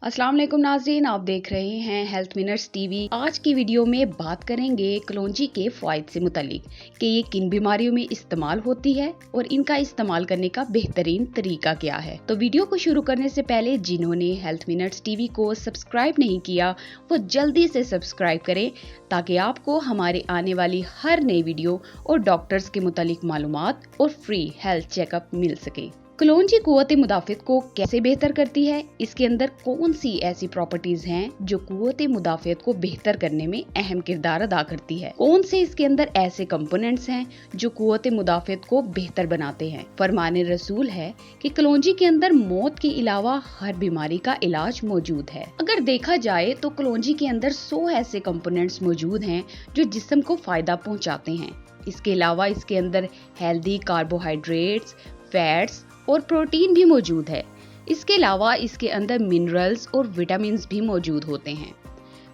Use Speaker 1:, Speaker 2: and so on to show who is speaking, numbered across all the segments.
Speaker 1: अस्सलाम वालेकुम नाज़रीन, आप देख रहे हैं हेल्थ मिनट्स टीवी। आज की वीडियो में बात करेंगे कलौंजी के फ़ायदे से मुतालिक कि ये किन बीमारियों में इस्तेमाल होती है और इनका इस्तेमाल करने का बेहतरीन तरीका क्या है। तो वीडियो को शुरू करने से पहले जिन्होंने हेल्थ मिनट्स टीवी को सब्सक्राइब नहीं किया वो जल्दी से सब्सक्राइब करें ताकि आपको हमारे आने वाली हर नई वीडियो और डॉक्टर्स के मुतालिक मालूमात और फ्री हेल्थ चेकअप मिल सके। कलौंजी कुव्वत मुदाफ़त को कैसे बेहतर करती है, इसके अंदर कौन सी ऐसी प्रॉपर्टीज हैं जो कुव्वत मुदाफ़त को बेहतर करने में अहम किरदार अदा करती है, कौन से इसके अंदर ऐसे कंपोनेंट्स हैं जो कुव्वत मुदाफ़त को बेहतर बनाते हैं। फरमाने रसूल है कि कलौंजी के अंदर मौत के अलावा हर बीमारी का इलाज मौजूद है। अगर देखा जाए तो कलौंजी के अंदर 100 ऐसे कंपोनेंट्स मौजूद हैं जो जिस्म को फायदा पहुँचाते हैं। इसके अलावा इसके अंदर हेल्दी कार्बोहाइड्रेट्स, फैट्स और प्रोटीन भी मौजूद है। इसके अलावा इसके अंदर मिनरल्स और विटामिन भी मौजूद होते हैं।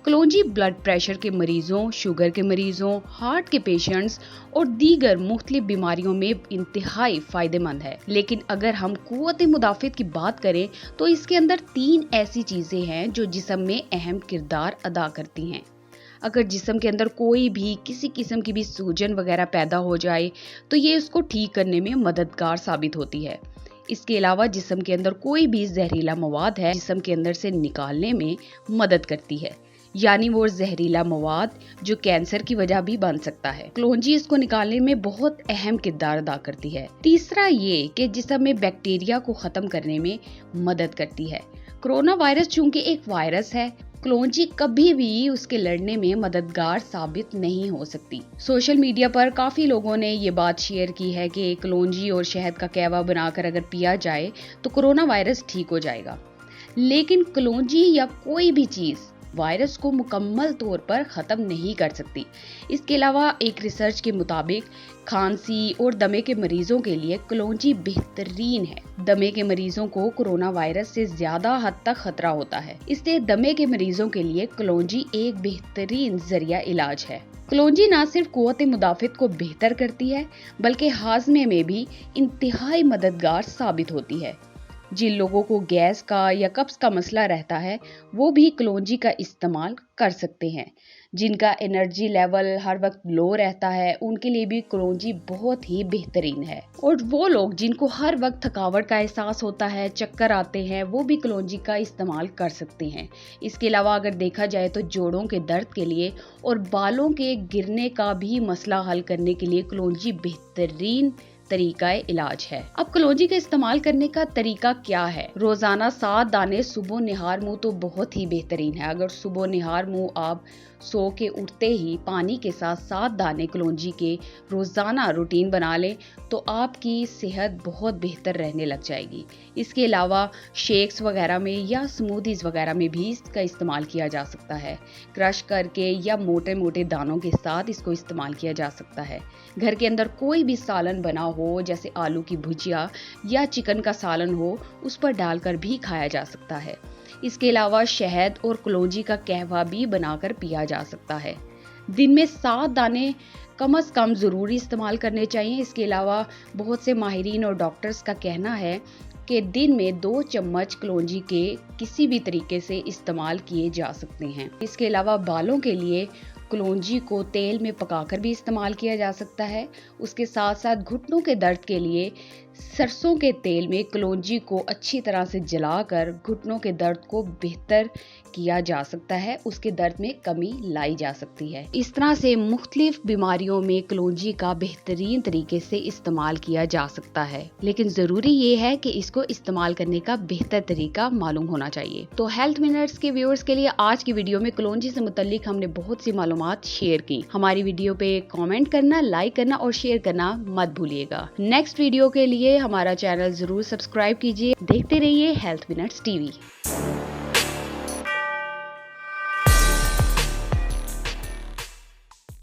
Speaker 1: कलौंजी ब्लड प्रेशर के मरीजों, शुगर के मरीजों, हार्ट के पेशेंट्स और दीगर मुख्तलिफ बीमारियों में इंतहाई फायदेमंद है। लेकिन अगर हम कुव्वत मुदाफ़त की बात करें तो इसके अंदर 3 ऐसी चीजें हैं जो जिस्म में अहम किरदार अदा करती हैं। अगर जिस्म के अंदर कोई भी किसी किस्म की भी सूजन वगैरह पैदा हो जाए तो ये उसको ठीक करने में मददगार साबित होती है। इसके अलावा जिस्म के अंदर कोई भी जहरीला मवाद है जिस्म के अंदर से निकालने में मदद करती है, यानी वो जहरीला मवाद जो कैंसर की वजह भी बन सकता है। कलौंजी इसको निकालने में बहुत अहम किरदार अदा करती है। तीसरा ये कि जिस्म में बैक्टीरिया को खत्म करने में मदद करती है। कोरोना वायरस चूंकि एक वायरस है, कलौंजी कभी भी उसके लड़ने में मददगार साबित नहीं हो सकती। सोशल मीडिया पर काफी लोगों ने ये बात शेयर की है कि कलौंजी और शहद का कहवा बनाकर अगर पिया जाए तो कोरोना वायरस ठीक हो जाएगा। लेकिन कलौंजी या कोई भी चीज वायरस को मुकम्मल तौर पर ख़त्म नहीं कर सकती। इसके अलावा एक रिसर्च के मुताबिक खांसी और दमे के मरीजों के लिए कलौंजी बेहतरीन है। दमे के मरीजों को कोरोना वायरस से ज्यादा हद तक खतरा होता है, इसलिए दमे के मरीजों के लिए कलौंजी एक बेहतरीन जरिया इलाज है। कलौंजी न सिर्फ कुव्वत मुदाफ़त को बेहतर करती है बल्कि हाजमे में भी इंतहाई मददगार साबित होती है। जिन लोगों को गैस का या कब्ज का मसला रहता है वो भी कलौंजी का इस्तेमाल कर सकते हैं। जिनका एनर्जी लेवल हर वक्त लो रहता है उनके लिए भी कलौंजी बहुत ही बेहतरीन है। और वो लोग जिनको हर वक्त थकावट का एहसास होता है, चक्कर आते हैं, वो भी कलौंजी का इस्तेमाल कर सकते हैं। इसके अलावा अगर देखा जाए तो जोड़ों के दर्द के लिए और बालों के गिरने का भी मसला हल करने के लिए कलौंजी बेहतरीन तरीका इलाज है। अब कलौंजी का इस्तेमाल करने का तरीका क्या है? रोजाना 7 दाने सुबह निहार मुंह तो बहुत ही बेहतरीन है। अगर सुबह निहार मुंह आप सो के उठते ही पानी के साथ 7 दाने कलौंजी के रोजाना रूटीन बना लें तो आपकी सेहत बहुत बेहतर रहने लग जाएगी। इसके अलावा शेक्स वगैरह में या स्मूदीज वगैरह में भी इसका इस्तेमाल किया जा सकता है। क्रश करके या मोटे मोटे दानों के साथ इसको इस्तेमाल किया जा सकता है। घर के अंदर कोई भी सालन बना हो, जैसे आलू की भुजिया या चिकन का सालन हो, उस पर डालकर भी खाया जा सकता है। इसके अलावा शहद और कलौंजी का कहवा भी बनाकर पिया जा सकता है। दिन में 7 दाने कम से कम ज़रूरी इस्तेमाल करने चाहिए। इसके अलावा बहुत से माहिरीन और डॉक्टर्स का कहना है कि दिन में 2 चम्मच कलौंजी के किसी भी तरीके से इस्तेमाल किए जा सकते हैं। इसके अलावा बालों के लिए कलौंजी को तेल में पकाकर भी इस्तेमाल किया जा सकता है। उसके साथ साथ घुटनों के दर्द के लिए सरसों के तेल में कलौंजी को अच्छी तरह से जलाकर घुटनों के दर्द को बेहतर किया जा सकता है, उसके दर्द में कमी लाई जा सकती है। इस तरह से मुख्तलिफ बीमारियों में कलौंजी का बेहतरीन तरीके से इस्तेमाल किया जा सकता है, लेकिन जरूरी ये है कि इसको इस्तेमाल करने का बेहतर तरीका मालूम होना चाहिए। तो हेल्थ मिनट्स के व्यूअर्स के लिए आज की वीडियो में कलौंजी से मुताल्लिक हमने बहुत सी मालूमात शेयर की। हमारी वीडियो पे कॉमेंट करना, लाइक करना और शेयर करना मत भूलिएगा। नेक्स्ट वीडियो के लिए हमारा चैनल जरूर सब्सक्राइब कीजिए। देखते रहिए हेल्थ मिनट्स टीवी।